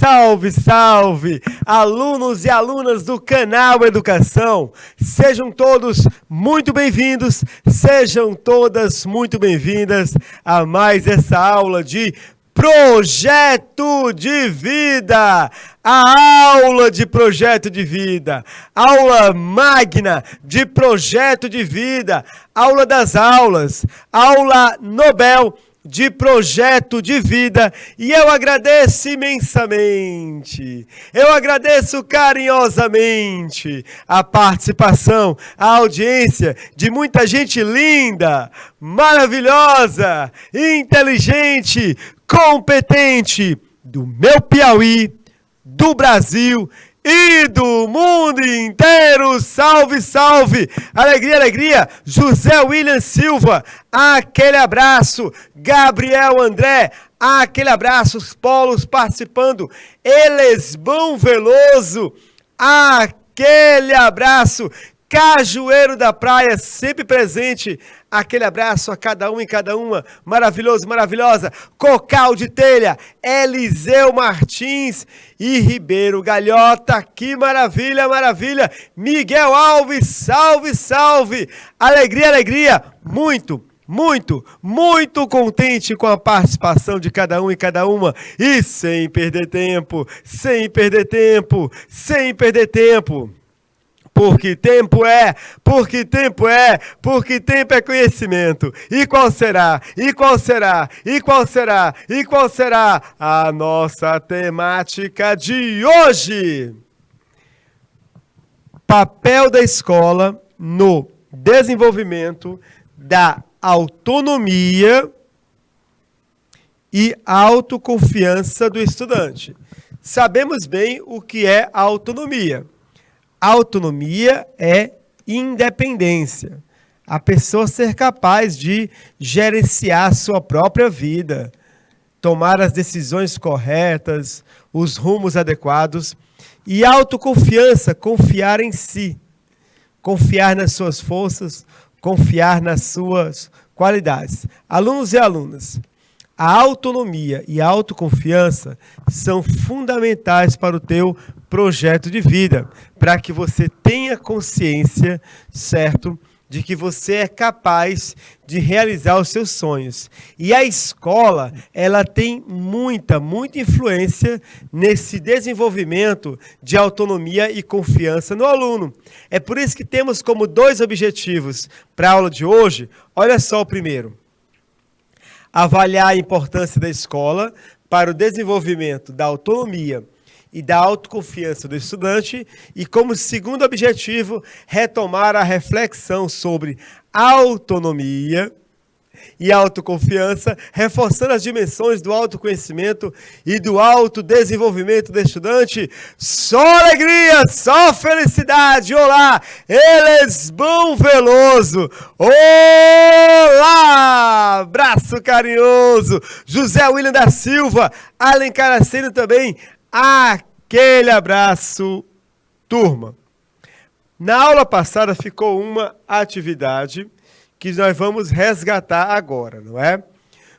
Salve, salve! Alunos e alunas do canal Educação, sejam todos muito bem-vindos, sejam todas muito bem-vindas a mais essa aula de Projeto de Vida, a aula de Projeto de Vida, aula magna de Projeto de Vida, aula das aulas, aula Nobel de Projeto de Vida, e eu agradeço imensamente, eu agradeço carinhosamente a participação, a audiência de muita gente linda, maravilhosa, inteligente, competente do meu Piauí, do Brasil e do mundo inteiro. Salve, salve! Alegria, alegria! José William Silva, aquele abraço. Gabriel André, aquele abraço. Os polos participando. Elesbão Veloso, aquele abraço. Cajueiro da Praia, sempre presente. Aquele abraço a cada um e cada uma. Maravilhoso, maravilhosa. Cocal de Telha, Eliseu Martins e Ribeiro Galhota. Que maravilha, maravilha. Miguel Alves, salve, salve. Alegria, alegria. Muito, muito, muito contente com a participação de cada um e cada uma. E sem perder tempo, sem perder tempo, sem perder tempo. Porque tempo é, porque tempo é, porque tempo é conhecimento. E qual será? E qual será? E qual será? E qual será a nossa temática de hoje? Papel da escola no desenvolvimento da autonomia e autoconfiança do estudante. Sabemos bem o que é a autonomia. Autonomia é independência. A pessoa ser capaz de gerenciar sua própria vida, tomar as decisões corretas, os rumos adequados. E autoconfiança, confiar em si, confiar nas suas forças, confiar nas suas qualidades. Alunos e alunas, a autonomia e a autoconfiança são fundamentais para o teu projeto de vida, para que você tenha consciência, certo, de que você é capaz de realizar os seus sonhos. E a escola, ela tem muita influência nesse desenvolvimento de autonomia e confiança no aluno. É por isso que temos como 2 objetivos para a aula de hoje. Olha só o primeiro. Avaliar a importância da escola para o desenvolvimento da autonomia e da autoconfiança do estudante, e como segundo objetivo, retomar a reflexão sobre autonomia e autoconfiança, reforçando as dimensões do autoconhecimento e do autodesenvolvimento do estudante. Só alegria, só felicidade. Olá, Elesbão Veloso. Olá, abraço carinhoso. José William da Silva, Alencar Aceno também. Aquele abraço, turma. Na aula passada ficou uma atividade que nós vamos resgatar agora, não é?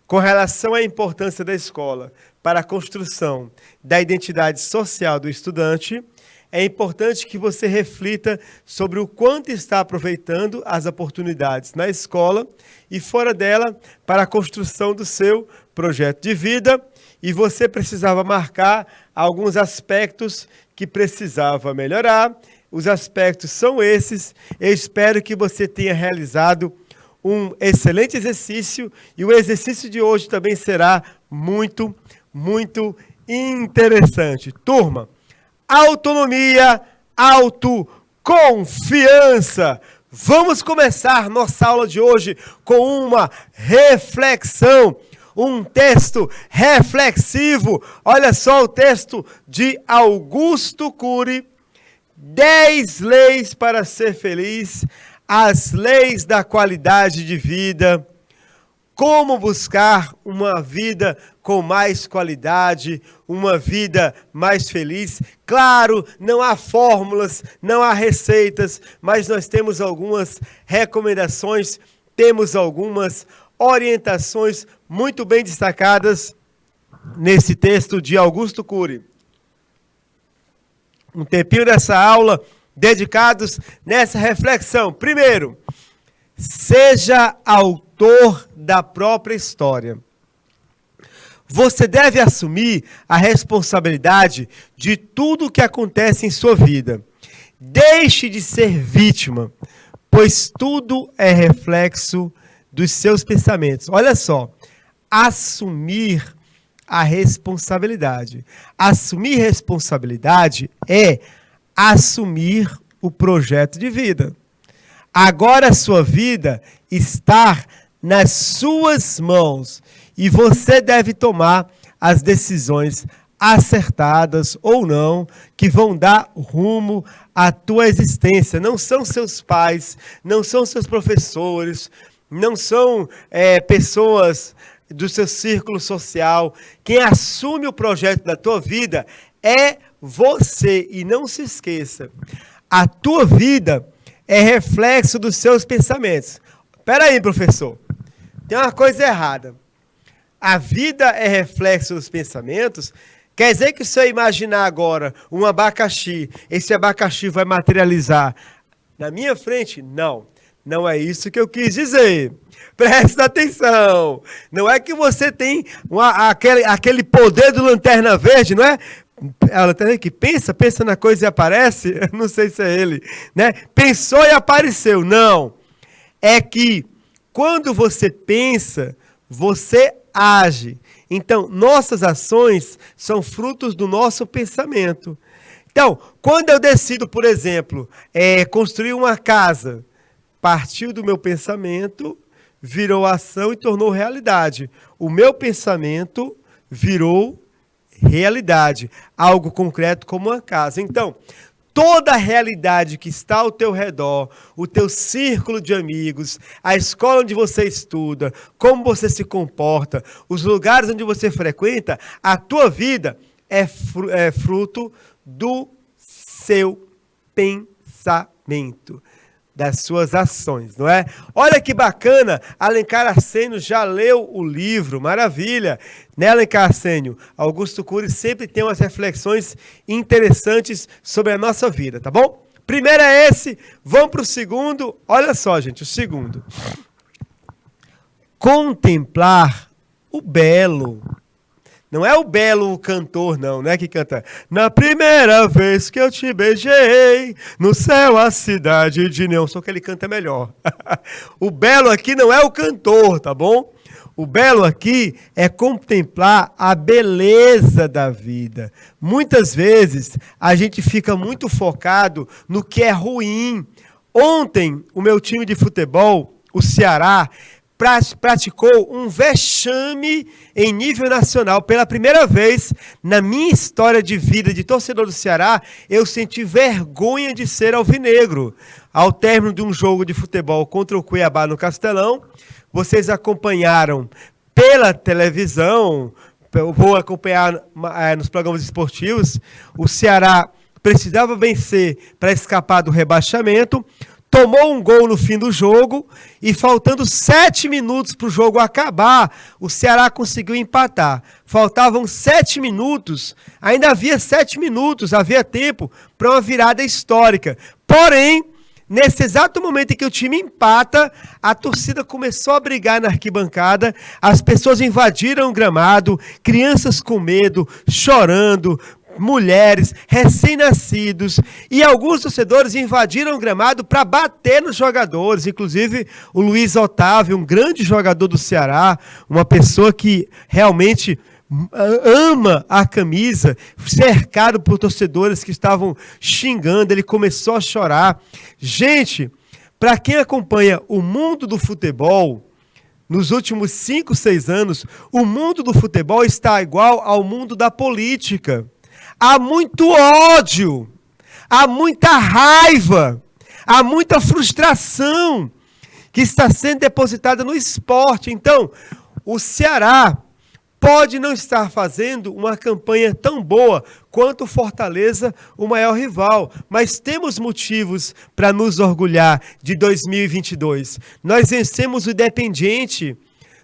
Com relação à importância da escola para a construção da identidade social do estudante, é importante que você reflita sobre o quanto está aproveitando as oportunidades na escola e fora dela para a construção do seu projeto de vida, e você precisava marcar alguns aspectos que precisava melhorar. Os aspectos são esses. Eu espero que você tenha realizado um excelente exercício, e o exercício de hoje também será muito interessante. Turma, autonomia, autoconfiança. Vamos começar nossa aula de hoje com uma reflexão, um texto reflexivo. Olha só o texto de Augusto Cury, 10 leis para ser feliz, as leis da qualidade de vida, como buscar uma vida com mais qualidade, uma vida mais feliz. Claro, não há fórmulas, não há receitas, mas nós temos algumas recomendações, temos algumas orientações muito bem destacadas nesse texto de Augusto Cury. um tempinho dessa aula dedicados nessa reflexão. Primeiro, seja autor da própria história. Você deve assumir a responsabilidade de tudo o que acontece em sua vida. Deixe de ser vítima, pois tudo é reflexo dos seus pensamentos. Olha só, assumir a responsabilidade. Assumir responsabilidade é assumir o projeto de vida. Agora a sua vida está nas suas mãos e você deve tomar as decisões acertadas ou não, que vão dar rumo à tua existência. Não são seus pais, não são seus professores, não são pessoas do seu círculo social. Quem assume o projeto da tua vida é você. E não se esqueça, a tua vida é reflexo dos seus pensamentos. Espera aí, professor, tem uma coisa errada. A vida é reflexo dos pensamentos. Quer dizer que se eu imaginar agora um abacaxi, esse abacaxi vai materializar na minha frente? Não, não é isso que eu quis dizer. Presta atenção. Não é que você tem aquele poder do Lanterna Verde, não é? A Lanterna que pensa na coisa e aparece. Não sei se é ele, né? Pensou e apareceu. Não. É que quando você pensa, você age. Então, nossas ações são frutos do nosso pensamento. Então, quando eu decido, por exemplo, construir uma casa, partiu do meu pensamento, virou ação e tornou realidade. O meu pensamento virou realidade, algo concreto como uma casa. Então, toda a realidade que está ao teu redor, o teu círculo de amigos, a escola onde você estuda, como você se comporta, os lugares onde você frequenta, a tua vida é fruto do seu pensamento, das suas ações, não é? Olha que bacana, Alencar Arsênio já leu o livro, maravilha, né, Alencar Arsênio? Augusto Cury sempre tem umas reflexões interessantes sobre a nossa vida, tá bom? Primeiro é esse, vamos para o segundo, olha só, gente, o segundo. Contemplar o belo. Não é o belo cantor, não, né, que canta. Na primeira vez que eu te beijei, no céu a cidade de neon. Só que ele canta melhor. O belo aqui não é o cantor, tá bom? O belo aqui é contemplar a beleza da vida. Muitas vezes a gente fica muito focado no que é ruim. Ontem, o meu time de futebol, o Ceará, praticou um vexame em nível nacional. Pela primeira vez na minha história de vida de torcedor do Ceará, eu senti vergonha de ser alvinegro. Ao término de um jogo de futebol contra o Cuiabá no Castelão, vocês acompanharam pela televisão, vou acompanhar nos programas esportivos, o Ceará precisava vencer para escapar do rebaixamento, tomou um gol no fim do jogo e faltando 7 minutos para o jogo acabar, o Ceará conseguiu empatar. Faltavam 7 minutos, ainda havia 7 minutos, havia tempo para uma virada histórica. Porém, nesse exato momento em que o time empata, a torcida começou a brigar na arquibancada, as pessoas invadiram o gramado, crianças com medo, chorando, mulheres, recém-nascidos, e alguns torcedores invadiram o gramado para bater nos jogadores, inclusive o Luiz Otávio, um grande jogador do Ceará, uma pessoa que realmente ama a camisa, cercado por torcedores que estavam xingando, ele começou a chorar. Gente, para quem acompanha o mundo do futebol, nos últimos 5, 6 anos, o mundo do futebol está igual ao mundo da política. Há muito ódio, há muita raiva, há muita frustração que está sendo depositada no esporte. Então, o Ceará pode não estar fazendo uma campanha tão boa quanto o Fortaleza, o maior rival, mas temos motivos para nos orgulhar de 2022. Nós vencemos o Independiente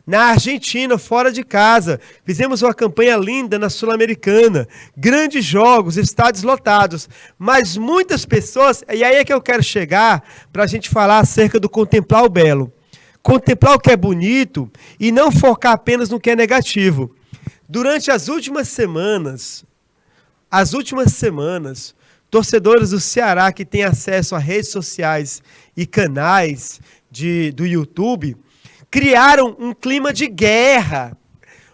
na Argentina, fora de casa. Fizemos uma campanha linda na Sul-Americana. Grandes jogos, estádios lotados. Mas muitas pessoas, e aí é que eu quero chegar para a gente falar acerca do contemplar o belo. Contemplar o que é bonito e não focar apenas no que é negativo. Durante as últimas semanas, torcedores do Ceará que têm acesso a redes sociais e canais do YouTube, criaram um clima de guerra.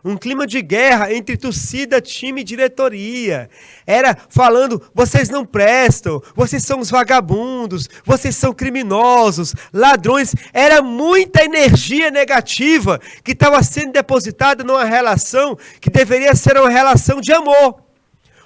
Um clima de guerra entre torcida, time e diretoria. Era falando, vocês não prestam, vocês são os vagabundos, vocês são criminosos, ladrões. Era muita energia negativa que estava sendo depositada numa relação que deveria ser uma relação de amor.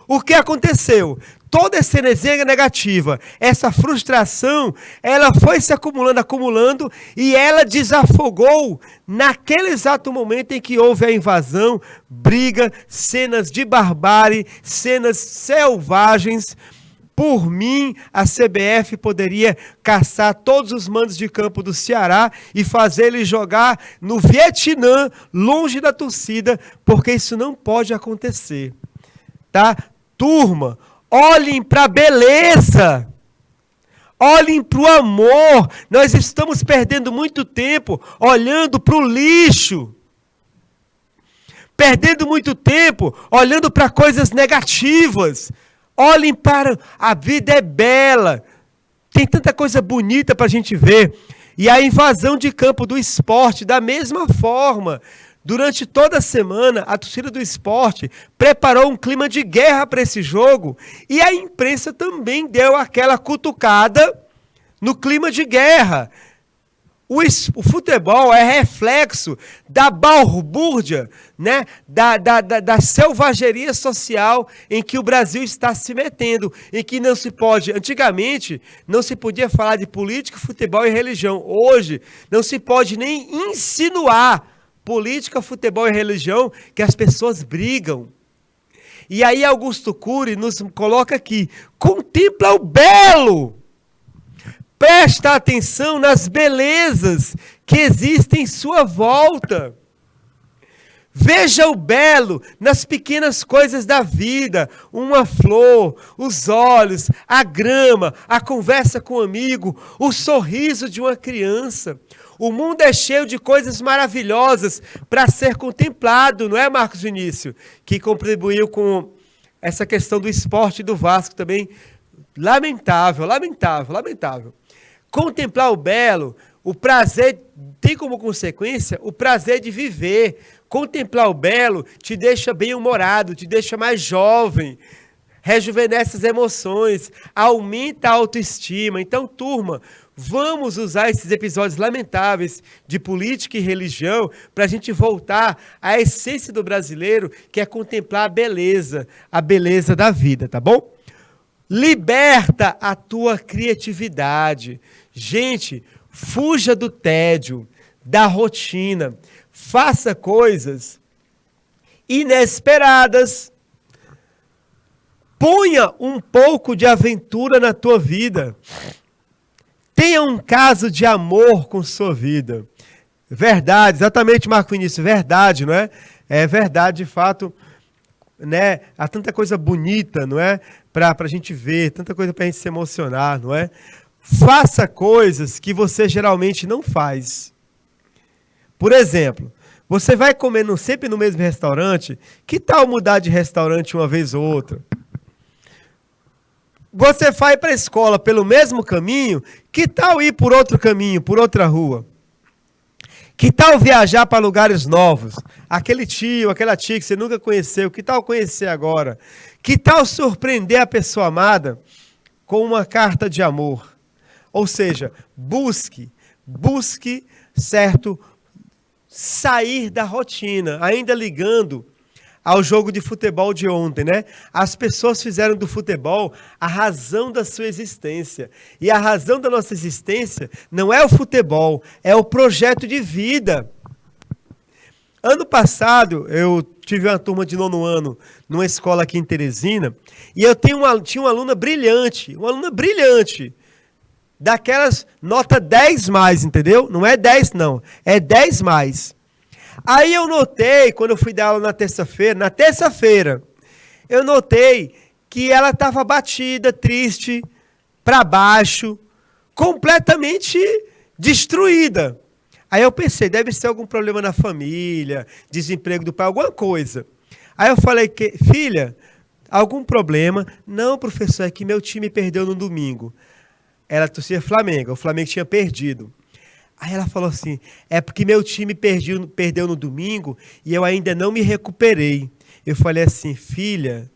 O que aconteceu? Toda essa energia negativa, essa frustração, ela foi se acumulando, e ela desafogou naquele exato momento em que houve a invasão, briga, cenas de barbárie, cenas selvagens. Por mim, a CBF poderia caçar todos os mandos de campo do Ceará e fazer ele jogar no Vietnã, longe da torcida, porque isso não pode acontecer. Tá? Turma, olhem para a beleza, olhem para o amor. Nós estamos perdendo muito tempo olhando para o lixo, perdendo muito tempo olhando para coisas negativas. Olhem para a vida é bela, tem tanta coisa bonita para a gente ver. E a invasão de campo do esporte, da mesma forma. Durante toda a semana, a torcida do esporte preparou um clima de guerra para esse jogo, e a imprensa também deu aquela cutucada no clima de guerra. O futebol é reflexo da balbúrdia, né? da selvageria social em que o Brasil está se metendo, em que não se pode, antigamente, não se podia falar de política, futebol e religião. Hoje, não se pode nem insinuar política, futebol e religião, que as pessoas brigam. E aí Augusto Cury nos coloca aqui, contempla o belo, presta atenção nas belezas que existem em sua volta. Veja o belo nas pequenas coisas da vida, uma flor, os olhos, a grama, a conversa com um amigo, o sorriso de uma criança. O mundo é cheio de coisas maravilhosas para ser contemplado, não é, Marcos Vinícius? Que contribuiu com essa questão do esporte do Vasco também. Lamentável. Contemplar o belo, o prazer, tem como consequência o prazer de viver. Contemplar o belo te deixa bem-humorado, te deixa mais jovem, rejuvenesce as emoções, aumenta a autoestima. Então, turma, vamos usar esses episódios lamentáveis de política e religião para a gente voltar à essência do brasileiro, que é contemplar a beleza da vida, tá bom? Liberta a tua criatividade. Gente, fuja do tédio, da rotina. Faça coisas inesperadas. Ponha um pouco de aventura na tua vida. Tenha um caso de amor com sua vida. Verdade, exatamente, Marco Vinícius, verdade, não é? É verdade, de fato, né? Há tanta coisa bonita, não é? Para a gente ver, tanta coisa para a gente se emocionar, não é? Faça coisas que você geralmente não faz. Por exemplo, você vai comer sempre no mesmo restaurante, que tal mudar de restaurante uma vez ou outra? Você vai para a escola pelo mesmo caminho, que tal ir por outro caminho, por outra rua? Que tal viajar para lugares novos? Aquele tio, aquela tia que você nunca conheceu, que tal conhecer agora? Que tal surpreender a pessoa amada com uma carta de amor? Ou seja, busque, certo, sair da rotina, ainda ligando ao jogo de futebol de ontem, né? As pessoas fizeram do futebol a razão da sua existência. E a razão da nossa existência não é o futebol, é o projeto de vida. Ano passado, eu tive uma turma de 9º ano numa escola aqui em Teresina, e eu tinha uma aluna brilhante, daquelas nota 10+, entendeu? Não é 10 não, é 10+. Aí eu notei, quando eu fui dar aula na terça-feira, eu notei que ela estava abatida, triste, para baixo, completamente destruída. Aí eu pensei, deve ser algum problema na família, desemprego do pai, alguma coisa. Aí eu falei, filha, algum problema? Não, professor, é que meu time perdeu no domingo. Ela torcia Flamengo, o Flamengo tinha perdido. Aí ela falou assim, é porque meu time perdeu no domingo e eu ainda não me recuperei. Eu falei assim, filha,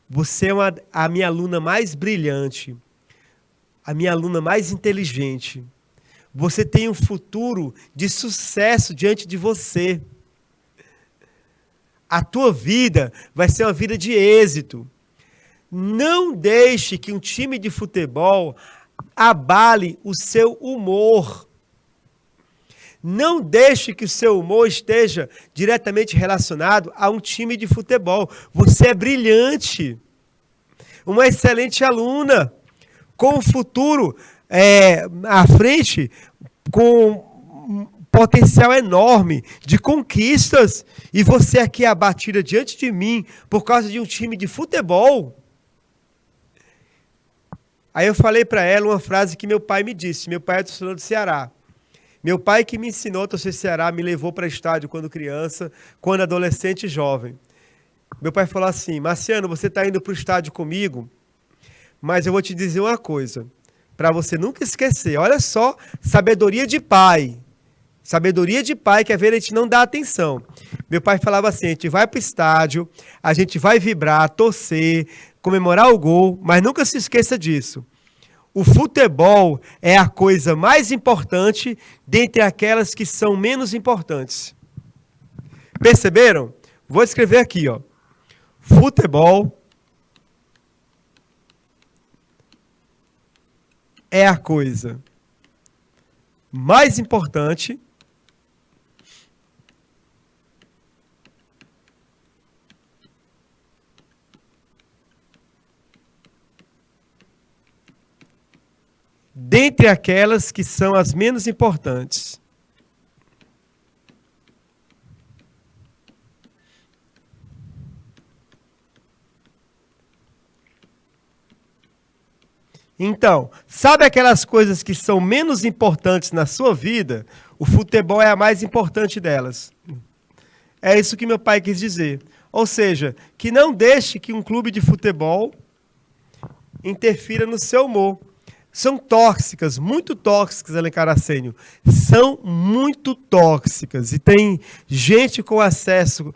você é a minha aluna mais brilhante, a minha aluna mais inteligente. Você tem um futuro de sucesso diante de você. A tua vida vai ser uma vida de êxito. Não deixe que um time de futebol abale o seu humor. Não deixe que o seu humor esteja diretamente relacionado a um time de futebol. Você é brilhante, uma excelente aluna, com um futuro à frente, com um potencial enorme de conquistas, e você aqui é abatida diante de mim por causa de um time de futebol. Aí eu falei para ela uma frase que meu pai me disse. Meu pai é torcedor do Ceará. Meu pai que me ensinou a torcer Ceará, me levou para estádio quando criança, quando adolescente e jovem. Meu pai falou assim, Marciano, você está indo para o estádio comigo, mas eu vou te dizer uma coisa, para você nunca esquecer. Olha só, sabedoria de pai. Sabedoria de pai que às vezes a gente não dá atenção. Meu pai falava assim, a gente vai para o estádio, a gente vai vibrar, torcer, comemorar o gol, mas nunca se esqueça disso. O futebol é a coisa mais importante dentre aquelas que são menos importantes. Perceberam? Vou escrever aqui, ó. Futebol é a coisa mais importante dentre aquelas que são as menos importantes. Então, sabe aquelas coisas que são menos importantes na sua vida? O futebol é a mais importante delas. É isso que meu pai quis dizer. Ou seja, que não deixe que um clube de futebol interfira no seu humor. São tóxicas, muito tóxicas, Alencar Arsenio. São muito tóxicas. E tem gente com acesso,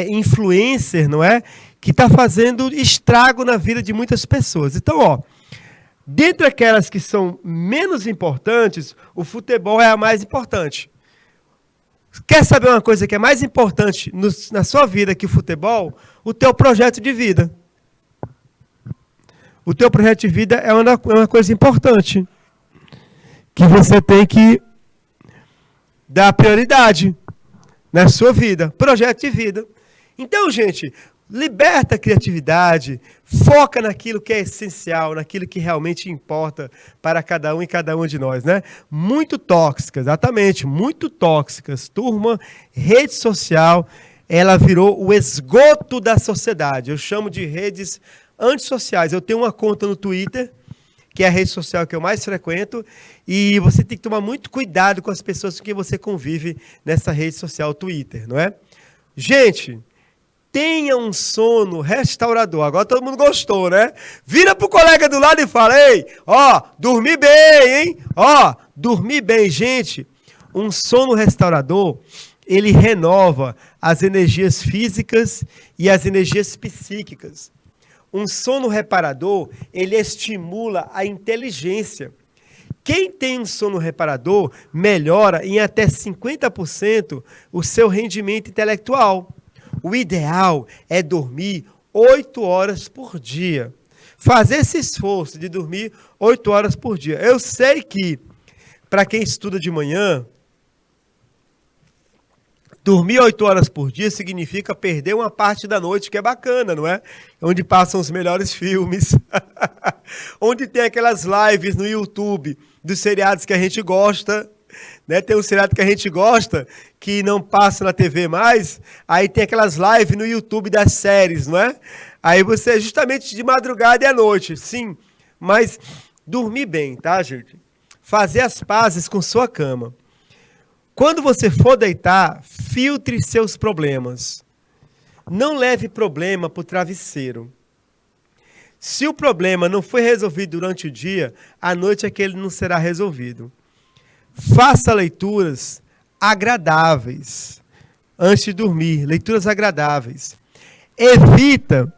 influencer, não é? Que está fazendo estrago na vida de muitas pessoas. Então, ó, dentre aquelas que são menos importantes, o futebol é a mais importante. Quer saber uma coisa que é mais importante na sua vida que o futebol? O teu projeto de vida. O teu projeto de vida é uma coisa importante, que você tem que dar prioridade na sua vida. Projeto de vida. Então, gente, liberta a criatividade, foca naquilo que é essencial, naquilo que realmente importa para cada um e cada uma de nós, né? Muito tóxicas, exatamente, muito tóxicas. Turma, rede social, ela virou o esgoto da sociedade. Eu chamo de redes antissociais. Eu tenho uma conta no Twitter, que é a rede social que eu mais frequento, e você tem que tomar muito cuidado com as pessoas com quem você convive nessa rede social Twitter, não é? Gente, tenha um sono restaurador. Agora todo mundo gostou, né? Vira pro colega do lado e fala, ei, ó, dormi bem, hein? Ó, dormi bem, gente. Um sono restaurador, ele renova as energias físicas e as energias psíquicas. Um sono reparador, ele estimula a inteligência. Quem tem um sono reparador, melhora em até 50% o seu rendimento intelectual. O ideal é dormir 8 horas por dia. Fazer esse esforço de dormir 8 horas por dia. Eu sei que, para quem estuda de manhã, dormir 8 horas por dia significa perder uma parte da noite, que é bacana, não é? Onde passam os melhores filmes, onde tem aquelas lives no YouTube dos seriados que a gente gosta, né? Tem um seriado que a gente gosta, que não passa na TV mais, aí tem aquelas lives no YouTube das séries, não é? Aí você, justamente de madrugada e à noite, sim, mas dormir bem, tá, gente? Fazer as pazes com sua cama. Quando você for deitar, filtre seus problemas. Não leve problema para o travesseiro. Se o problema não foi resolvido durante o dia, à noite é que ele não será resolvido. Faça leituras agradáveis antes de dormir, leituras agradáveis. Evita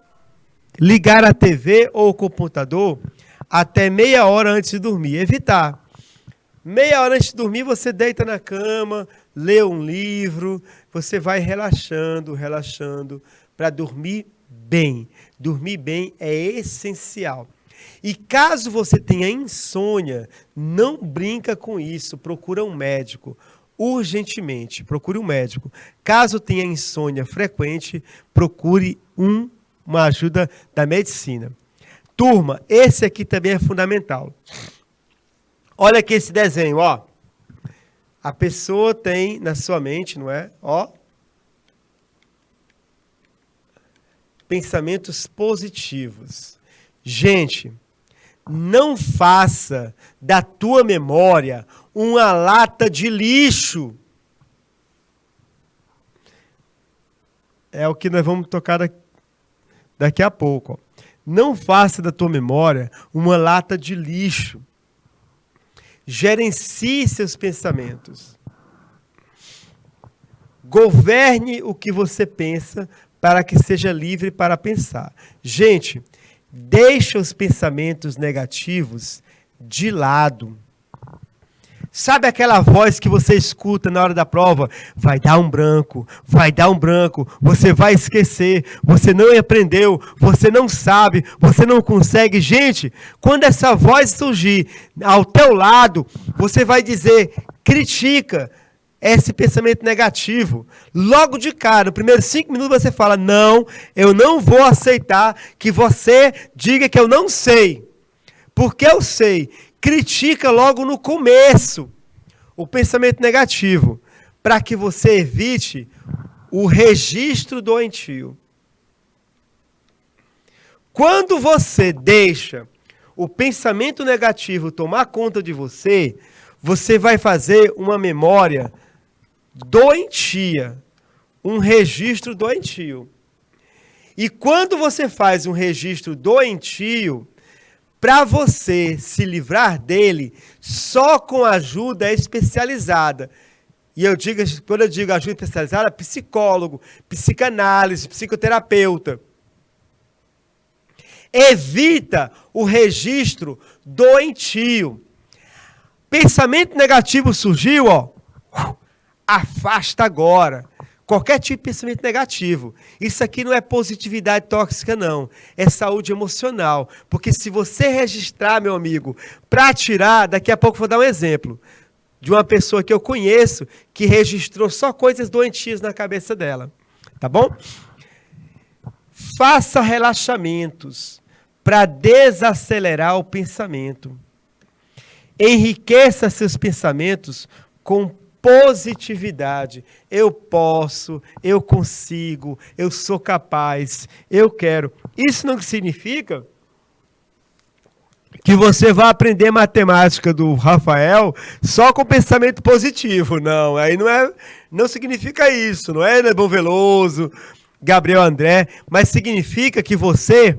ligar a TV ou o computador até meia hora antes de dormir. Evitar. Meia hora antes de dormir, você deita na cama, lê um livro, você vai relaxando, relaxando, para dormir bem. Dormir bem é essencial. E caso você tenha insônia, não brinca com isso, procura um médico. Urgentemente, procure um médico. Caso tenha insônia frequente, procure uma ajuda da medicina. Turma, esse aqui também é fundamental. Olha aqui esse desenho, ó. A pessoa tem na sua mente, não é? Ó. Pensamentos positivos. Gente, não faça da tua memória uma lata de lixo. É o que nós vamos tocar daqui a pouco. Ó. Não faça da tua memória uma lata de lixo. Gerencie seus pensamentos. Governe o que você pensa para que seja livre para pensar. Gente, deixa os pensamentos negativos de lado. Sabe aquela voz que você escuta na hora da prova? Vai dar um branco, você vai esquecer, você não aprendeu, você não sabe, você não consegue. Gente, quando essa voz surgir ao teu lado, você vai dizer, critica esse pensamento negativo. Logo de cara, nos primeiros 5 minutos você fala, não, eu não vou aceitar que você diga que eu não sei. Porque eu sei. Critica logo no começo o pensamento negativo, para que você evite o registro doentio. Quando você deixa o pensamento negativo tomar conta de você, você vai fazer uma memória doentia, um registro doentio. E quando você faz um registro doentio, para você se livrar dele, só com ajuda especializada. E quando eu digo ajuda especializada, psicólogo, psicanálise, psicoterapeuta. Evita o registro doentio. Pensamento negativo surgiu, ó, afasta agora. Qualquer tipo de pensamento negativo. Isso aqui não é positividade tóxica, não. É saúde emocional. Porque se você registrar, meu amigo, para tirar, daqui a pouco eu vou dar um exemplo de uma pessoa que eu conheço que registrou só coisas doentias na cabeça dela. Tá bom? Faça relaxamentos para desacelerar o pensamento. Enriqueça seus pensamentos com positividade. Eu posso, eu consigo, eu sou capaz, eu quero. Isso não significa que você vai aprender matemática do Rafael só com pensamento positivo. Não, aí não significa isso, não é Lebon Veloso, Gabriel André, mas significa que você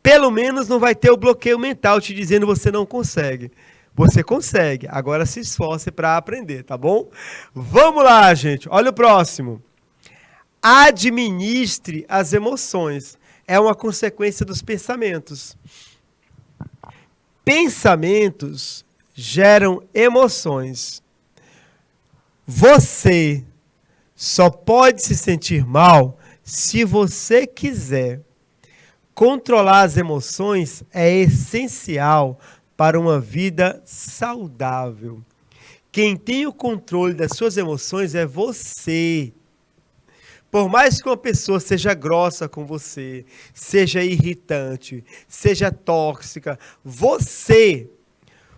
pelo menos não vai ter o bloqueio mental te dizendo que você não consegue. Você consegue, agora se esforce para aprender, tá bom? Vamos lá, gente. Olha o próximo. Administre as emoções. É uma consequência dos pensamentos. Pensamentos geram emoções. Você só pode se sentir mal se você quiser. Controlar as emoções é essencial para uma vida saudável. Quem tem o controle das suas emoções é você. Por mais que uma pessoa seja grossa com você, seja irritante, seja tóxica, você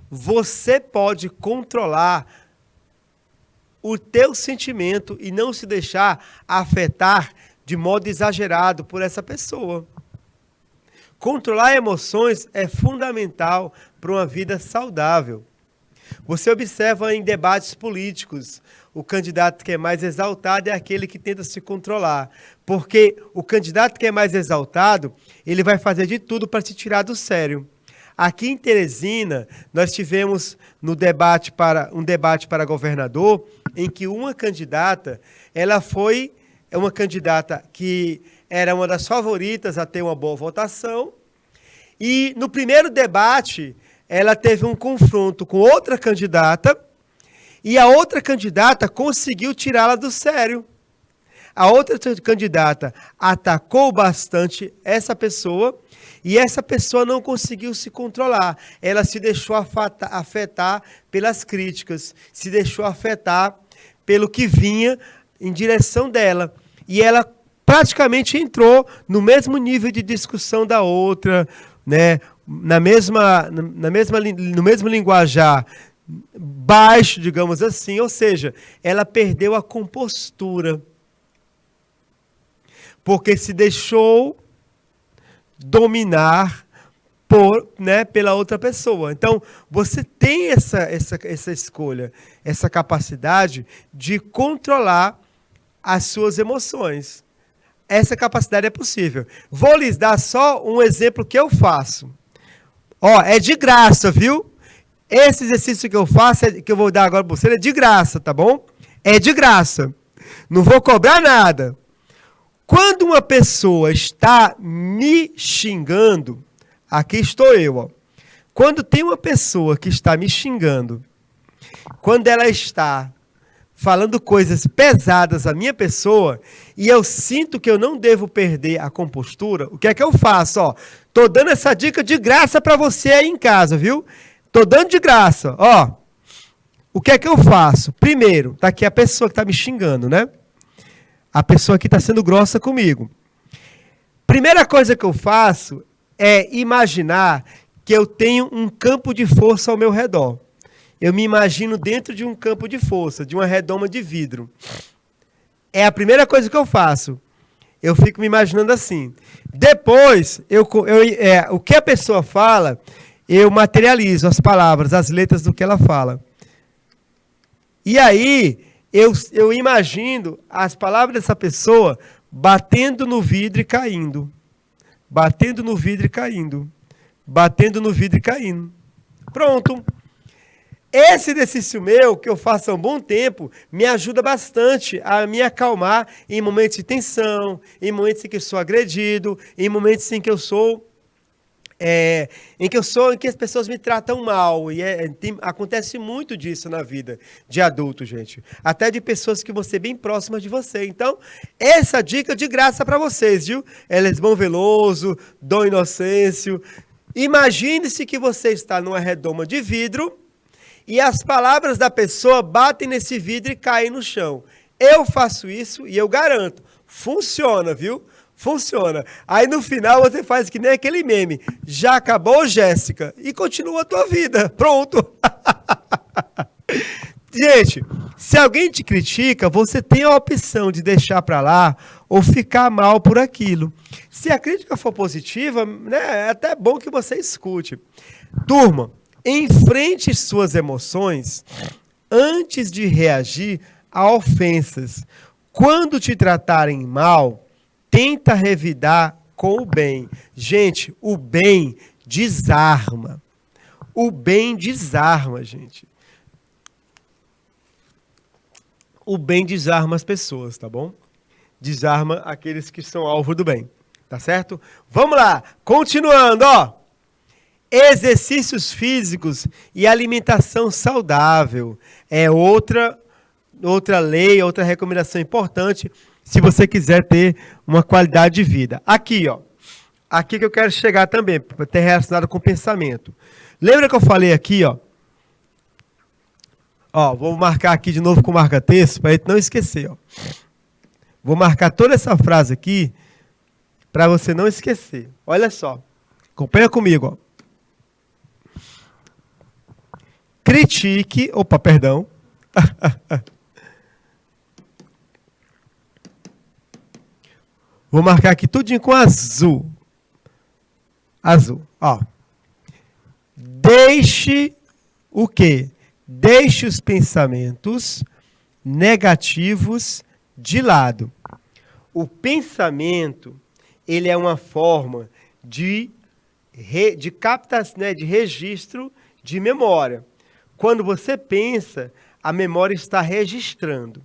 você pode controlar o teu sentimento e não se deixar afetar de modo exagerado por essa pessoa. Controlar emoções é fundamental para uma vida saudável. Você observa em debates políticos, o candidato que é mais exaltado é aquele que tenta se controlar. Porque o candidato que é mais exaltado, ele vai fazer de tudo para te tirar do sério. Aqui em Teresina, nós tivemos um debate para governador, em que uma candidata, ela foi uma candidata que era uma das favoritas a ter uma boa votação, e no primeiro debate, ela teve um confronto com outra candidata, e a outra candidata conseguiu tirá-la do sério. A outra candidata atacou bastante essa pessoa, e essa pessoa não conseguiu se controlar. Ela se deixou afetar pelas críticas, se deixou afetar pelo que vinha em direção dela. E ela praticamente entrou no mesmo nível de discussão da outra, né? No mesmo linguajar baixo, digamos assim, ou seja, ela perdeu a compostura, porque se deixou dominar pela outra pessoa. Então, você tem essa escolha, essa capacidade de controlar as suas emoções. Essa capacidade é possível. Vou lhes dar só um exemplo que eu faço. É de graça, viu? Esse exercício que eu faço, que eu vou dar agora para você, é de graça, tá bom? É de graça. Não vou cobrar nada. Quando uma pessoa está me xingando, aqui estou eu, ó. Quando tem uma pessoa que está me xingando, quando ela está falando coisas pesadas à minha pessoa, e eu sinto que eu não devo perder a compostura, o que é que eu faço? Tô dando essa dica de graça para você aí em casa, viu? Tô dando de graça, O que é que eu faço? Primeiro, tá aqui a pessoa que está me xingando, né? A pessoa que está sendo grossa comigo. Primeira coisa que eu faço é imaginar que eu tenho um campo de força ao meu redor. Eu me imagino dentro de um campo de força, de uma redoma de vidro. É a primeira coisa que eu faço. Eu fico me imaginando assim. Depois, o que a pessoa fala, eu materializo as palavras, as letras do que ela fala. E aí, eu imagino as palavras dessa pessoa batendo no vidro e caindo. Batendo no vidro e caindo. Batendo no vidro e caindo. Pronto. Esse exercício meu, que eu faço há um bom tempo, me ajuda bastante a me acalmar em momentos de tensão, em momentos em que eu sou agredido, em momentos em que em que as pessoas me tratam mal. E acontece muito disso na vida de adulto, gente. Até de pessoas que vão ser bem próximas de você. Então, essa dica de graça para vocês, viu? Elisbão Veloso, Dom Inocêncio. Imagine-se que você está numa redoma de vidro e as palavras da pessoa batem nesse vidro e caem no chão. Eu faço isso e eu garanto, funciona, viu? Funciona. Aí no final você faz que nem aquele meme. Já acabou, Jéssica? E continua a tua vida. Pronto. Gente, se alguém te critica, você tem a opção de deixar para lá ou ficar mal por aquilo. Se a crítica for positiva, né, é até bom que você escute. Turma, enfrente suas emoções antes de reagir a ofensas. Quando te tratarem mal, tenta revidar com o bem. Gente, o bem desarma. O bem desarma, gente. O bem desarma as pessoas, tá bom? Desarma aqueles que são alvo do bem, tá certo? Vamos lá, continuando, Exercícios físicos e alimentação saudável é outra lei, outra recomendação importante se você quiser ter uma qualidade de vida. Aqui, aqui que eu quero chegar também, para ter relacionado com o pensamento. Lembra que eu falei aqui, vou marcar aqui de novo com marca-texto, para a gente não esquecer, Vou marcar toda essa frase aqui, para você não esquecer. Olha só, acompanha comigo, critique, opa, perdão. Vou marcar aqui tudinho com azul. Azul, ó. Deixe o quê? Deixe os pensamentos negativos de lado. O pensamento, ele é uma forma de captação, né, de registro de memória. Quando você pensa, a memória está registrando.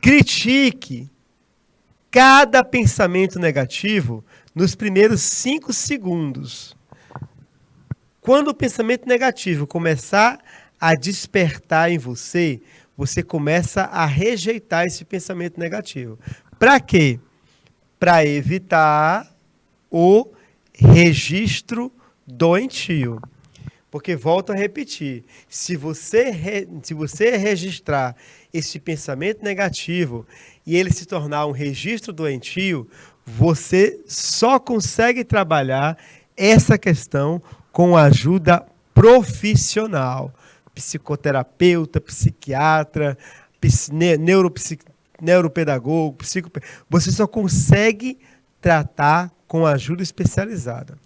Critique cada pensamento negativo nos primeiros 5 segundos. Quando o pensamento negativo começar a despertar em você, você começa a rejeitar esse pensamento negativo. Para quê? Para evitar o registro doentio. Porque, volto a repetir, se você registrar esse pensamento negativo e ele se tornar um registro doentio, você só consegue trabalhar essa questão com ajuda profissional. Psicoterapeuta, psiquiatra, neuropedagogo, você só consegue tratar com ajuda especializada.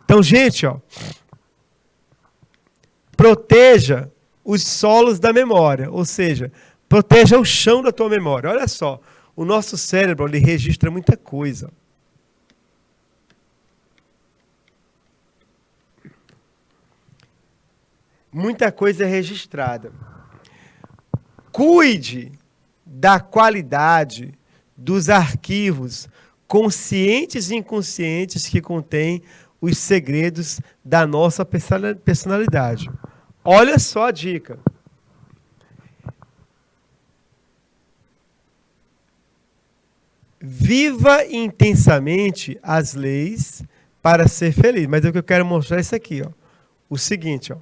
Então, gente, ó, proteja os solos da memória, ou seja, proteja o chão da tua memória. Olha só, o nosso cérebro, ele registra muita coisa. Muita coisa é registrada. Cuide da qualidade dos arquivos conscientes e inconscientes que contêm os segredos da nossa personalidade. Olha só a dica. Viva intensamente as leis para ser feliz. Mas o que eu quero mostrar é isso aqui, ó. O seguinte, ó.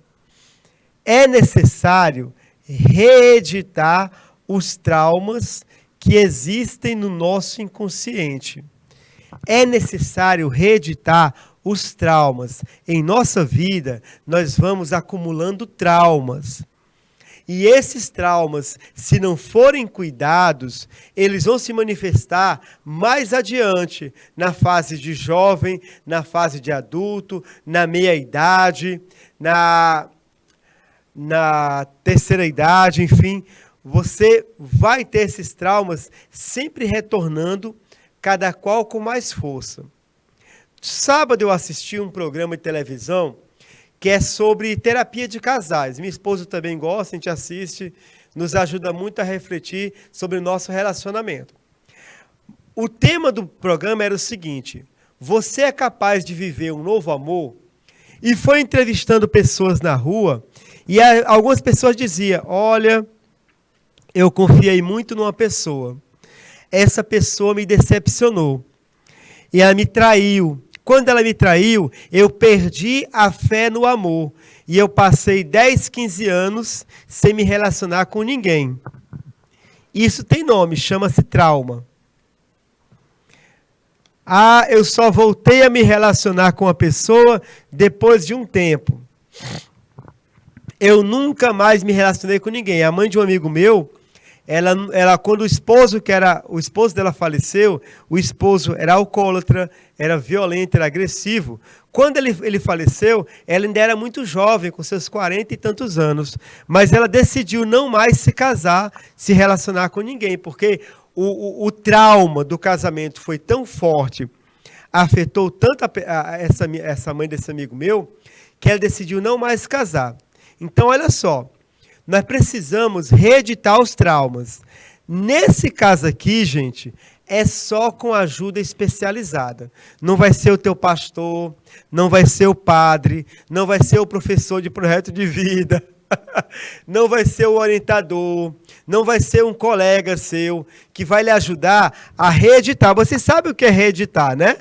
É necessário reeditar os traumas que existem no nosso inconsciente. É necessário reeditar os traumas. Em nossa vida, nós vamos acumulando traumas. E esses traumas, se não forem cuidados, eles vão se manifestar mais adiante, na fase de jovem, na fase de adulto, na meia-idade, na terceira idade, enfim. Você vai ter esses traumas sempre retornando, cada qual com mais força. Sábado eu assisti um programa de televisão que é sobre terapia de casais. Minha esposa também gosta, a gente assiste, nos ajuda muito a refletir sobre o nosso relacionamento. O tema do programa era o seguinte: você é capaz de viver um novo amor? E foi entrevistando pessoas na rua, e algumas pessoas diziam: olha, eu confiei muito numa pessoa. Essa pessoa me decepcionou. E ela me traiu. Quando ela me traiu, eu perdi a fé no amor. E eu passei 10, 15 anos sem me relacionar com ninguém. Isso tem nome, chama-se trauma. Ah, eu só voltei a me relacionar com a pessoa depois de um tempo. Eu nunca mais me relacionei com ninguém. A mãe de um amigo meu, ela quando o esposo dela faleceu, o esposo era alcoólatra, era violento, era agressivo. Quando ele faleceu, ela ainda era muito jovem, com seus 40 e tantos anos. Mas ela decidiu não mais se casar, se relacionar com ninguém, porque o trauma do casamento foi tão forte, afetou tanto essa mãe desse amigo meu, que ela decidiu não mais se casar. Então, olha só, nós precisamos reeditar os traumas. Nesse caso aqui, gente, é só com ajuda especializada. Não vai ser o teu pastor, não vai ser o padre, não vai ser o professor de projeto de vida, não vai ser o orientador, não vai ser um colega seu que vai lhe ajudar a reeditar. Você sabe o que é reeditar, né?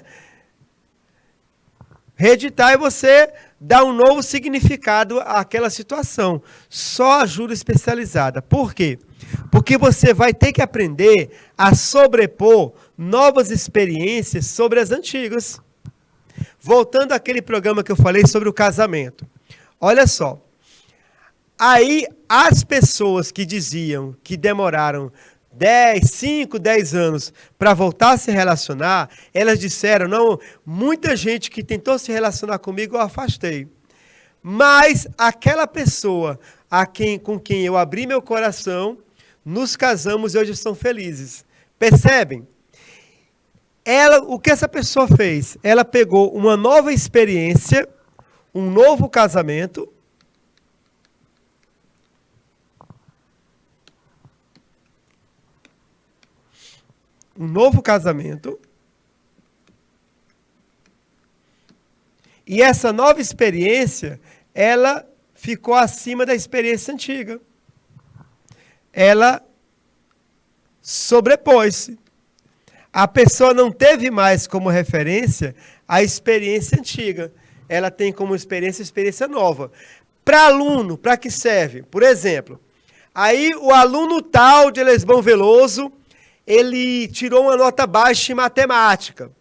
Reeditar é você dar um novo significado àquela situação. Só ajuda especializada. Por quê? Porque você vai ter que aprender a sobrepor novas experiências sobre as antigas. Voltando àquele programa que eu falei sobre o casamento. Olha só. Aí, as pessoas que diziam que demoraram 10, 5, 10 anos para voltar a se relacionar, elas disseram, não, muita gente que tentou se relacionar comigo eu afastei. Mas aquela pessoa com quem eu abri meu coração, nos casamos e hoje estão felizes. Percebem? O que essa pessoa fez? Ela pegou uma nova experiência, um novo casamento, e essa nova experiência, ela ficou acima da experiência antiga. Ela sobrepôs-se. A pessoa não teve mais como referência a experiência antiga. Ela tem como experiência a experiência nova. Para aluno, para que serve? Por exemplo, aí o aluno tal de Lesbão Veloso, ele tirou uma nota baixa em matemática.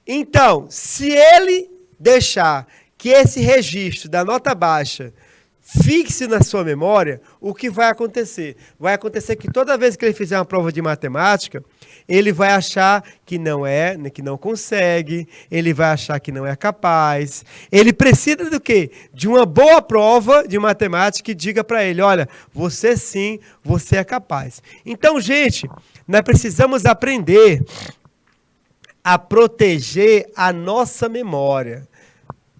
Então, se ele deixar que esse registro da nota baixa fixe na sua memória, o que vai acontecer? Vai acontecer que toda vez que ele fizer uma prova de matemática, ele vai achar que não consegue, ele vai achar que não é capaz. Ele precisa do quê? De uma boa prova de matemática que diga para ele, olha, você sim, você é capaz. Então, gente, nós precisamos aprender a proteger a nossa memória.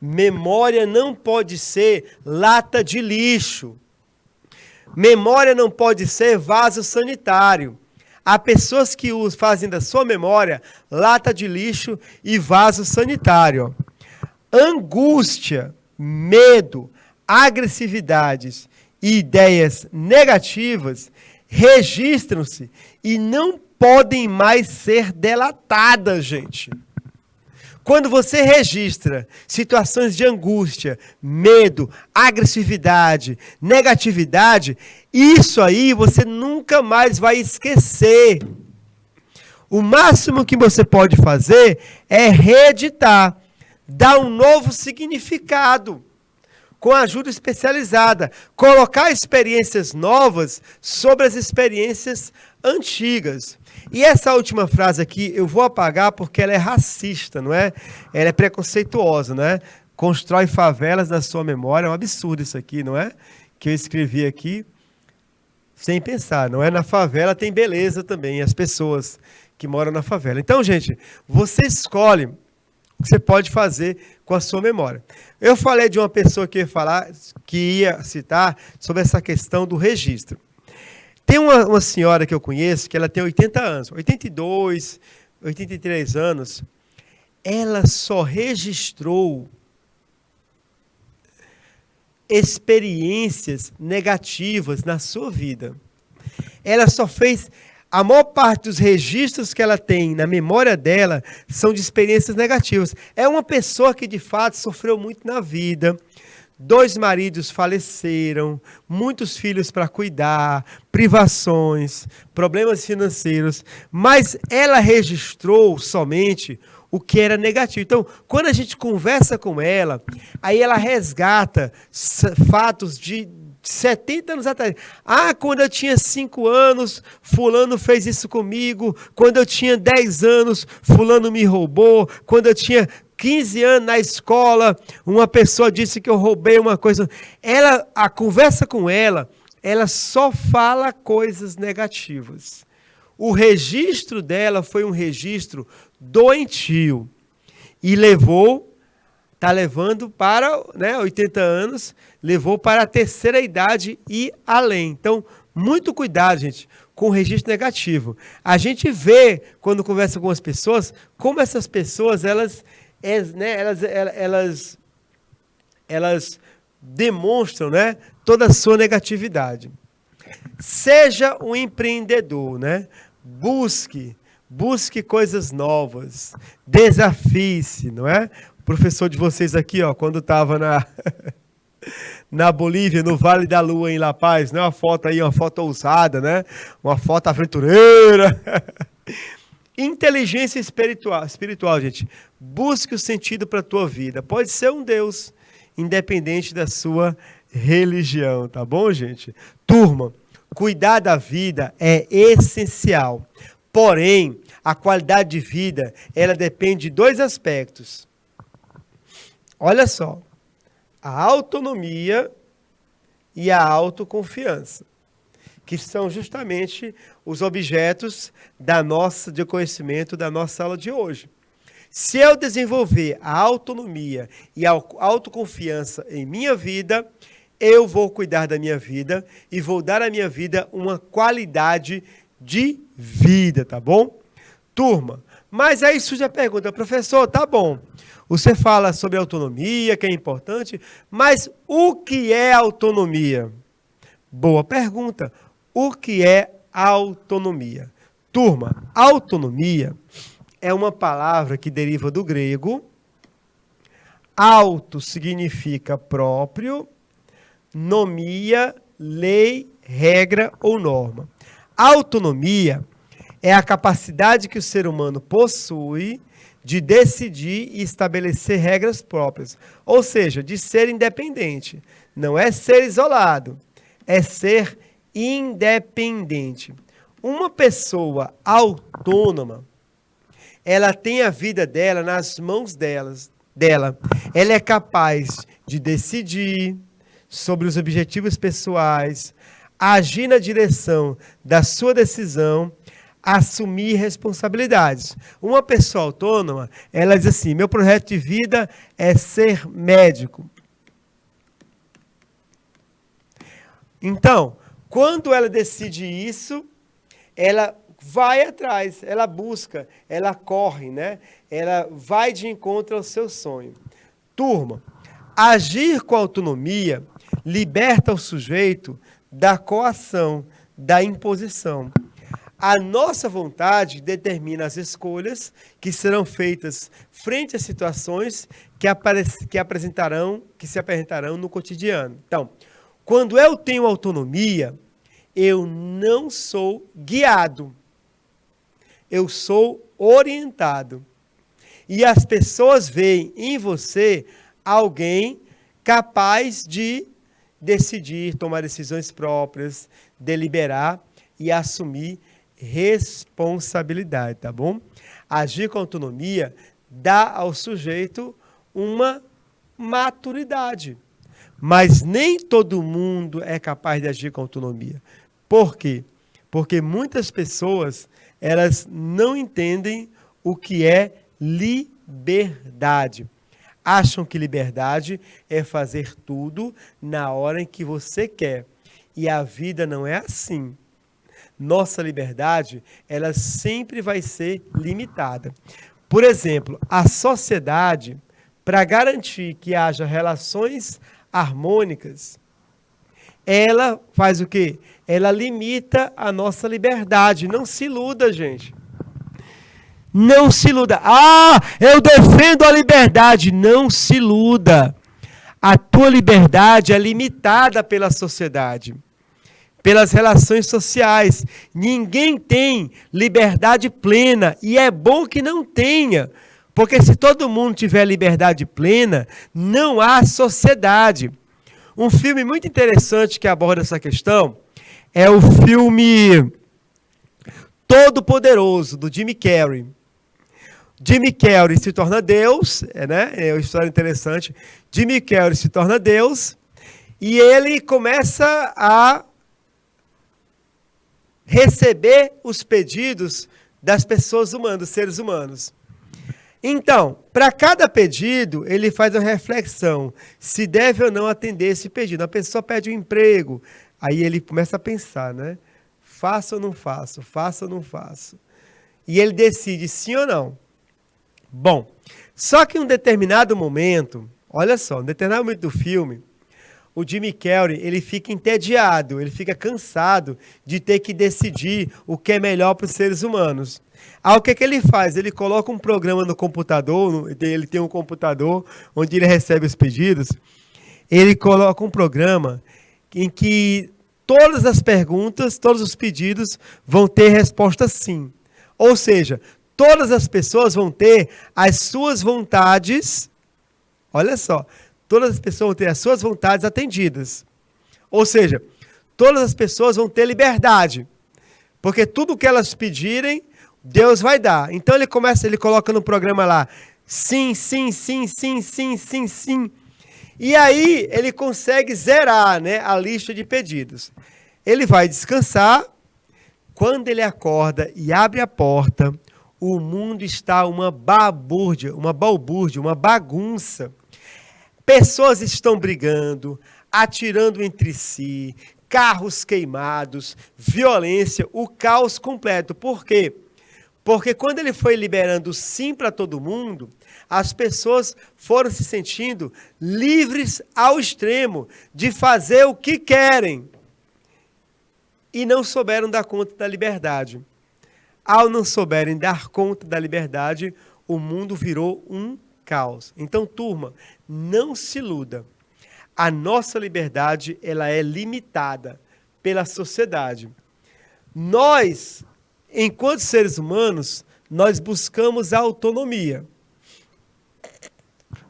Memória não pode ser lata de lixo. Memória não pode ser vaso sanitário. Há pessoas que fazem da sua memória lata de lixo e vaso sanitário. Angústia, medo, agressividades e ideias negativas registram-se e não podem mais ser delatadas, gente. Quando você registra situações de angústia, medo, agressividade, negatividade, isso aí você nunca mais vai esquecer. O máximo que você pode fazer é reeditar, dar um novo significado, com ajuda especializada, colocar experiências novas sobre as experiências antigas. E essa última frase aqui eu vou apagar porque ela é racista, não é? Ela é preconceituosa, não é? Constrói favelas na sua memória, é um absurdo isso aqui, não é? Que eu escrevi aqui sem pensar, não é? Na favela tem beleza também, as pessoas que moram na favela. Então, gente, você escolhe o que você pode fazer com a sua memória. Eu falei de uma pessoa que ia citar sobre essa questão do registro. Tem uma senhora que eu conheço, que ela tem 80 anos, 82, 83 anos. Ela só registrou experiências negativas na sua vida. Ela só fez... A maior parte dos registros que ela tem na memória dela são de experiências negativas. É uma pessoa que, de fato, sofreu muito na vida. 2 maridos faleceram, muitos filhos para cuidar, privações, problemas financeiros, mas ela registrou somente o que era negativo. Então, quando a gente conversa com ela, aí ela resgata fatos de 70 anos atrás. Ah, quando eu tinha 5 anos, fulano fez isso comigo. Quando eu tinha 10 anos, fulano me roubou. Quando eu tinha 15 anos na escola, uma pessoa disse que eu roubei uma coisa. A conversa com ela só fala coisas negativas. O registro dela foi um registro doentio. E está levando para 80 anos, levou para a terceira idade e além. Então, muito cuidado, gente, com o registro negativo. A gente vê, quando conversa com as pessoas, como essas pessoas, elas demonstram, toda a sua negatividade. Seja um empreendedor, busque coisas novas, desafie-se, não é? O professor de vocês aqui, quando estava na Bolívia, no Vale da Lua, em La Paz, uma foto aí, uma foto ousada, uma foto aventureira. Inteligência espiritual, gente. Busque o sentido para a tua vida. Pode ser um Deus, independente da sua religião, tá bom, gente? Turma, cuidar da vida é essencial. Porém, a qualidade de vida, ela depende de dois aspectos. Olha só, a autonomia e a autoconfiança, que são justamente os objetos de conhecimento da nossa aula de hoje. Se eu desenvolver a autonomia e a autoconfiança em minha vida, eu vou cuidar da minha vida e vou dar à minha vida uma qualidade de vida, tá bom? Turma, mas aí surge a pergunta, professor, tá bom, você fala sobre autonomia, que é importante, mas o que é autonomia? Boa pergunta. O que é autonomia? Turma, autonomia é uma palavra que deriva do grego. Auto significa próprio, nomia, lei, regra ou norma. Autonomia é a capacidade que o ser humano possui de decidir e estabelecer regras próprias. Ou seja, de ser independente. Não é ser isolado, é ser independente. Uma pessoa autônoma, ela tem a vida dela nas mãos dela. Ela é capaz de decidir sobre os objetivos pessoais, agir na direção da sua decisão, assumir responsabilidades. Uma pessoa autônoma, ela diz assim, meu projeto de vida é ser médico. Então, quando ela decide isso, ela vai atrás, ela busca, ela corre, né? Ela vai de encontro ao seu sonho. Turma, agir com autonomia liberta o sujeito da coação, da imposição. A nossa vontade determina as escolhas que serão feitas frente às situações que se apresentarão no cotidiano. Então, quando eu tenho autonomia, eu não sou guiado, eu sou orientado. E as pessoas veem em você alguém capaz de decidir, tomar decisões próprias, deliberar e assumir responsabilidade, tá bom? Agir com autonomia dá ao sujeito uma maturidade. Mas nem todo mundo é capaz de agir com autonomia. Por quê? Porque muitas pessoas, elas não entendem o que é liberdade. Acham que liberdade é fazer tudo na hora em que você quer. E a vida não é assim. Nossa liberdade, ela sempre vai ser limitada. Por exemplo, a sociedade, para garantir que haja relações harmônicas, ela faz o quê? Ela limita a nossa liberdade. Não se iluda, gente. Não se iluda. Ah, eu defendo a liberdade. Não se iluda. A tua liberdade é limitada pela sociedade, pelas relações sociais. Ninguém tem liberdade plena e é bom que não tenha, porque se todo mundo tiver liberdade plena, não há sociedade. Um filme muito interessante que aborda essa questão é o filme Todo-Poderoso, do Jim Carrey. Jim Carrey se torna Deus, né? É uma história interessante. Jim Carrey se torna Deus e ele começa a receber os pedidos das pessoas humanas, dos seres humanos. Então, para cada pedido, ele faz uma reflexão, se deve ou não atender esse pedido. A pessoa pede um emprego, aí ele começa a pensar, né? Faço ou não faço? Faço ou não faço? E ele decide sim ou não. Bom, só que em um determinado momento, olha só, em um determinado momento do filme, o Jim Carrey, ele fica entediado, ele fica cansado de ter que decidir o que é melhor para os seres humanos. Aí o que ele faz? Ele coloca um programa no computador, ele tem um computador onde ele recebe os pedidos, ele coloca um programa em que todas as perguntas, todos os pedidos vão ter resposta sim. Ou seja, todas as pessoas vão ter as suas vontades, olha só, todas as pessoas vão ter as suas vontades atendidas. Ou seja, todas as pessoas vão ter liberdade. Porque tudo que elas pedirem, Deus vai dar. Então ele coloca no programa lá, sim, sim, sim, sim, sim, sim, sim. E aí ele consegue zerar, né, a lista de pedidos. Ele vai descansar. Quando ele acorda e abre a porta, o mundo está uma balbúrdia, uma bagunça. Pessoas estão brigando, atirando entre si, carros queimados, violência, o caos completo. Por quê? Porque quando ele foi liberando sim para todo mundo, as pessoas foram se sentindo livres ao extremo de fazer o que querem. E não souberam dar conta da liberdade. Ao não souberem dar conta da liberdade, o mundo virou um caos. Então, turma, não se iluda. A nossa liberdade, ela é limitada pela sociedade. Nós, enquanto seres humanos, nós buscamos a autonomia.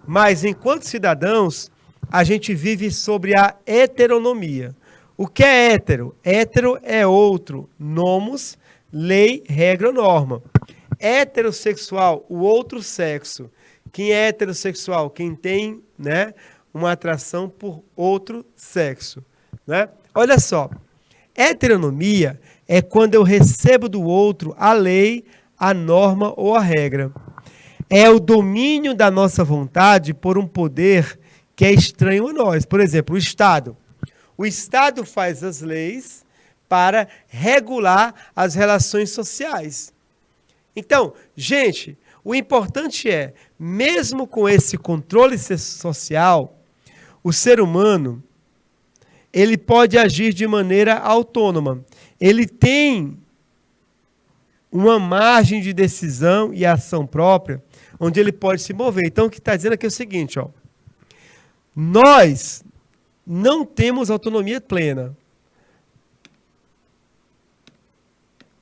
Mas, enquanto cidadãos, a gente vive sobre a heteronomia. O que é hétero? Hétero é outro. Nomos, lei, regra ou norma. Heterossexual, o outro sexo. Quem é heterossexual? Quem tem, né, uma atração por outro sexo. Né? Olha só, heteronomia é quando eu recebo do outro a lei, a norma ou a regra. É o domínio da nossa vontade por um poder que é estranho a nós. Por exemplo, o Estado. O Estado faz as leis para regular as relações sociais. Então, gente, o importante é, mesmo com esse controle social, o ser humano, ele pode agir de maneira autônoma. Ele tem uma margem de decisão e ação própria, onde ele pode se mover. Então, o que está dizendo aqui é o seguinte, ó, nós não temos autonomia plena.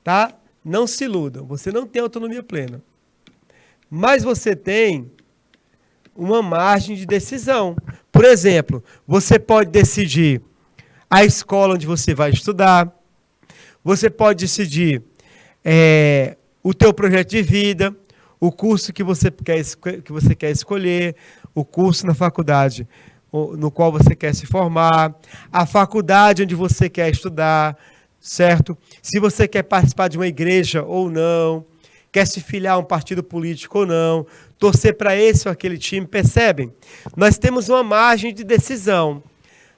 Tá? Não se iludam, você não tem autonomia plena. Mas você tem uma margem de decisão. Por exemplo, você pode decidir a escola onde você vai estudar, você pode decidir o teu projeto de vida, o curso que você quer escolher, o curso na faculdade no qual você quer se formar, a faculdade onde você quer estudar, certo? Se você quer participar de uma igreja ou não, quer se filiar a um partido político ou não, torcer para esse ou aquele time, percebem? Nós temos uma margem de decisão,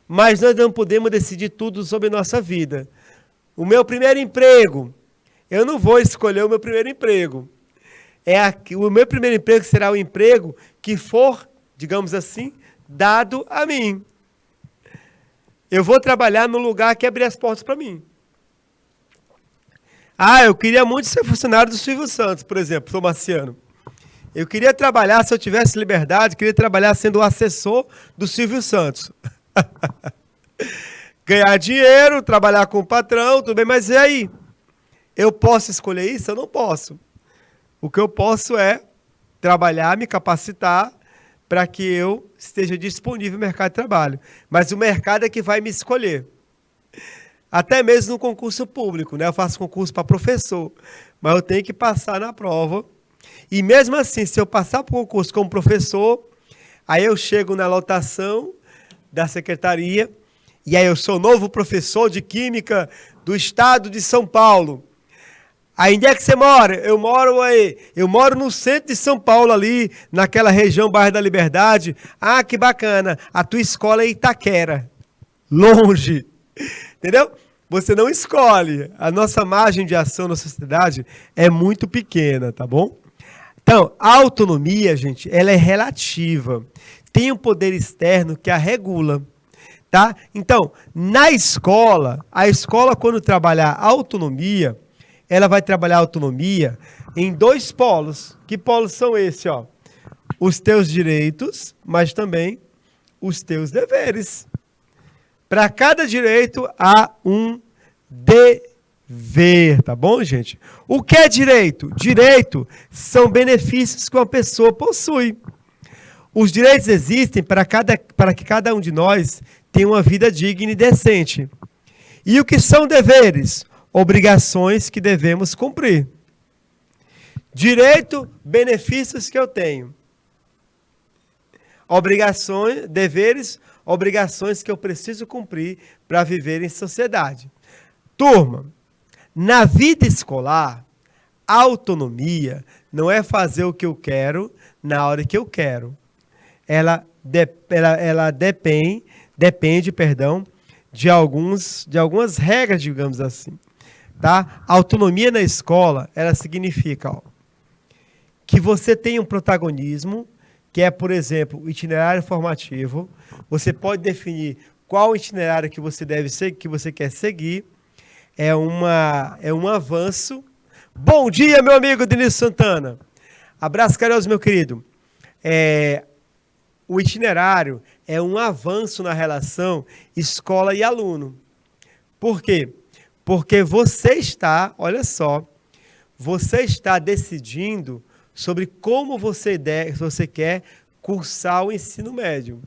mas nós não podemos decidir tudo sobre nossa vida. O meu primeiro emprego, eu não vou escolher o meu primeiro emprego. O meu primeiro emprego será o emprego que for, digamos assim, dado a mim. Eu vou trabalhar no lugar que abrir as portas para mim. Eu queria muito ser funcionário do Silvio Santos, por exemplo, sou marciano. Eu queria trabalhar, se eu tivesse liberdade, queria trabalhar sendo o assessor do Silvio Santos. Ganhar dinheiro, trabalhar com o patrão, tudo bem, mas e aí? Eu posso escolher isso? Eu não posso. O que eu posso é trabalhar, me capacitar, para que eu esteja disponível no mercado de trabalho. Mas o mercado é que vai me escolher. Até mesmo no concurso público, né? Eu faço concurso para professor, mas eu tenho que passar na prova. E mesmo assim, se eu passar para o concurso como professor, aí eu chego na lotação da secretaria, e aí eu sou novo professor de Química do estado de São Paulo. Aí onde é que você mora? Eu moro no centro de São Paulo ali, naquela região, bairro da Liberdade. Ah, que bacana, a tua escola é Itaquera, longe, entendeu? Você não escolhe, a nossa margem de ação na sociedade é muito pequena, tá bom? Então, a autonomia, gente, ela é relativa, tem um poder externo que a regula, tá? Então, na escola, a escola quando trabalhar a autonomia, ela vai trabalhar a autonomia em dois polos. Que polos são esses? Ó? Os teus direitos, mas também os teus deveres. Para cada direito há um dever, tá bom, gente? O que é direito? Direito são benefícios que uma pessoa possui. Os direitos existem para que cada um de nós tenha uma vida digna e decente. E o que são deveres? Obrigações que devemos cumprir. Direito, benefícios que eu tenho. Obrigações, deveres, obrigações que eu preciso cumprir para viver em sociedade. Turma, na vida escolar, a autonomia não é fazer o que eu quero na hora que eu quero. Ela depende, de algumas regras, digamos assim. Tá? A autonomia na escola, ela significa que você tem um protagonismo, que é, por exemplo, o itinerário formativo. Você pode definir qual itinerário que você deve seguir, que você quer seguir. É um avanço. Bom dia, meu amigo Denis Santana. Abraço carinhoso, meu querido. O itinerário é um avanço na relação escola e aluno. Por quê? Porque você está, olha só, você está decidindo sobre como você quer cursar o ensino médio.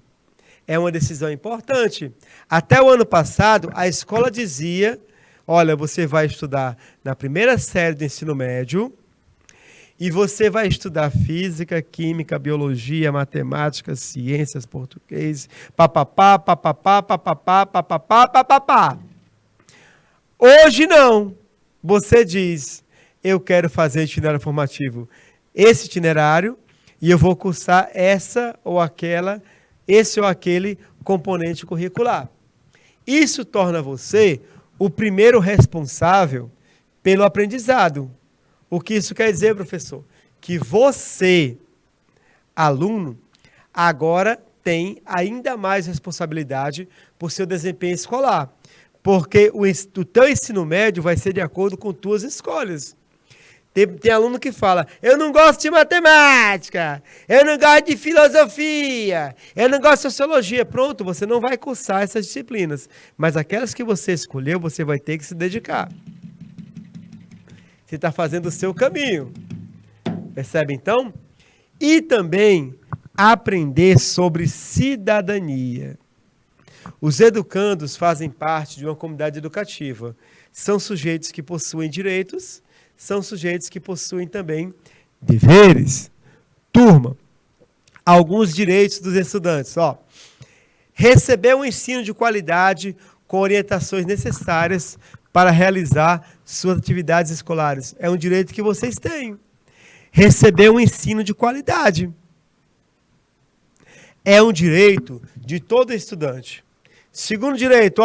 É uma decisão importante. Até o ano passado, a escola dizia, olha, você vai estudar na primeira série do ensino médio e você vai estudar física, química, biologia, matemática, ciências, português, papapá, papapá, papapá, papapá, papapá. Hoje não. Você diz, eu quero fazer itinerário formativo, esse itinerário, e eu vou cursar esse ou aquele componente curricular. Isso torna você o primeiro responsável pelo aprendizado. O que isso quer dizer, professor? Que você, aluno, agora tem ainda mais responsabilidade por seu desempenho escolar. Porque o teu ensino médio vai ser de acordo com tuas escolhas. Tem aluno que fala, eu não gosto de matemática, eu não gosto de filosofia, eu não gosto de sociologia. Pronto, você não vai cursar essas disciplinas. Mas aquelas que você escolheu, você vai ter que se dedicar. Você está fazendo o seu caminho. Percebe, então? E também aprender sobre cidadania. Os educandos fazem parte de uma comunidade educativa. São sujeitos que possuem direitos, são sujeitos que possuem também deveres. Turma, alguns direitos dos estudantes. Receber um ensino de qualidade com orientações necessárias para realizar suas atividades escolares. É um direito que vocês têm. Receber um ensino de qualidade. É um direito de todo estudante. Segundo direito,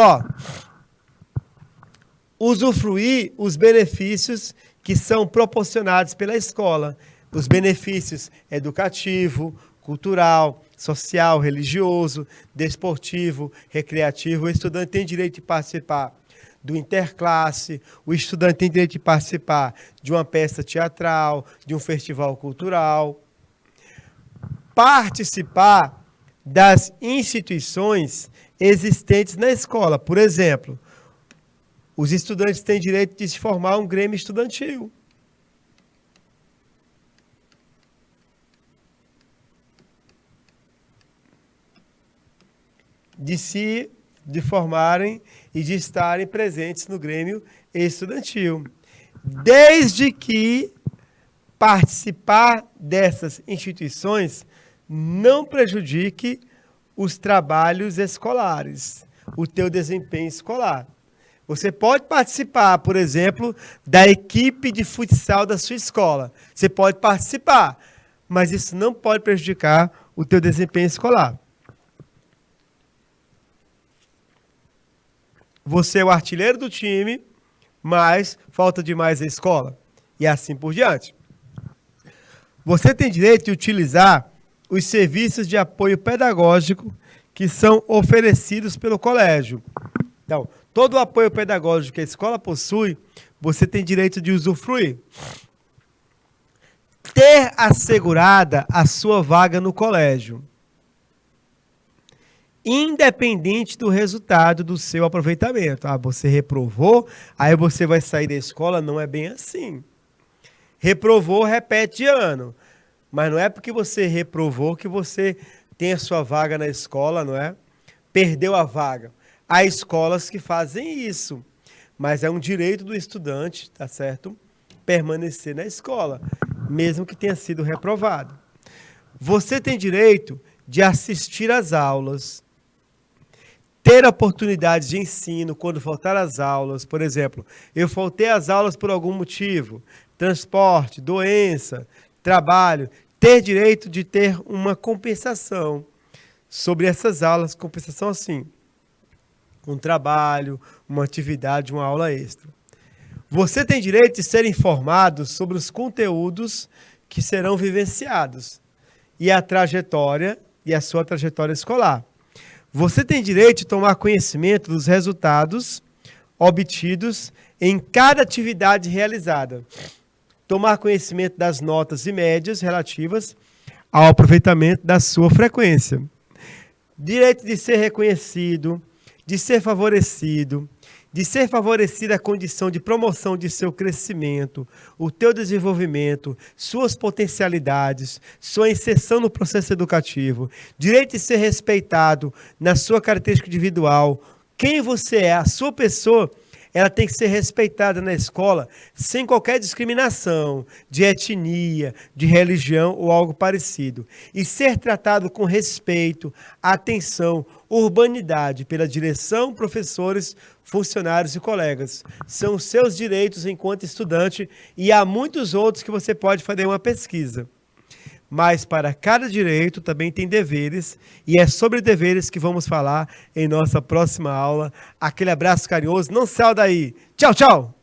usufruir os benefícios que são proporcionados pela escola. Os benefícios educativo, cultural, social, religioso, desportivo, recreativo. O estudante tem direito de participar do interclasse, o estudante tem direito de participar de uma peça teatral, de um festival cultural. Participar das instituições existentes na escola. Por exemplo, os estudantes têm direito de se formar um grêmio estudantil. De formarem e de estarem presentes no grêmio estudantil. Desde que participar dessas instituições não prejudique os trabalhos escolares, o teu desempenho escolar. Você pode participar, por exemplo, da equipe de futsal da sua escola. Você pode participar, mas isso não pode prejudicar o teu desempenho escolar. Você é o artilheiro do time, mas falta demais a escola. E assim por diante. Você tem direito de utilizar os serviços de apoio pedagógico que são oferecidos pelo colégio. Então, todo o apoio pedagógico que a escola possui, você tem direito de usufruir. Ter assegurada a sua vaga no colégio, independente do resultado do seu aproveitamento. Você reprovou, aí você vai sair da escola, não é bem assim. Reprovou, repete de ano. Mas não é porque você reprovou que você tem a sua vaga na escola, não é? Perdeu a vaga. Há escolas que fazem isso, mas é um direito do estudante, tá certo? Permanecer na escola, mesmo que tenha sido reprovado. Você tem direito de assistir às aulas, ter oportunidade de ensino quando faltar às aulas. Por exemplo, eu faltei às aulas por algum motivo, transporte, doença, trabalho, ter direito de ter uma compensação sobre essas aulas, compensação assim, um trabalho, uma atividade, uma aula extra. Você tem direito de ser informado sobre os conteúdos que serão vivenciados e a trajetória e a sua trajetória escolar. Você tem direito de tomar conhecimento dos resultados obtidos em cada atividade realizada. Tomar conhecimento das notas e médias relativas ao aproveitamento da sua frequência. Direito de ser reconhecido, de ser favorecido, de ser favorecida a condição de promoção de seu crescimento, o teu desenvolvimento, suas potencialidades, sua inserção no processo educativo, direito de ser respeitado na sua característica individual, quem você é, a sua pessoa, ela tem que ser respeitada na escola sem qualquer discriminação de etnia, de religião ou algo parecido. E ser tratado com respeito, atenção, urbanidade pela direção, professores, funcionários e colegas. São seus direitos enquanto estudante e há muitos outros que você pode fazer uma pesquisa. Mas para cada direito também tem deveres, e é sobre deveres que vamos falar em nossa próxima aula. Aquele abraço carinhoso, não saia daí. Tchau, tchau!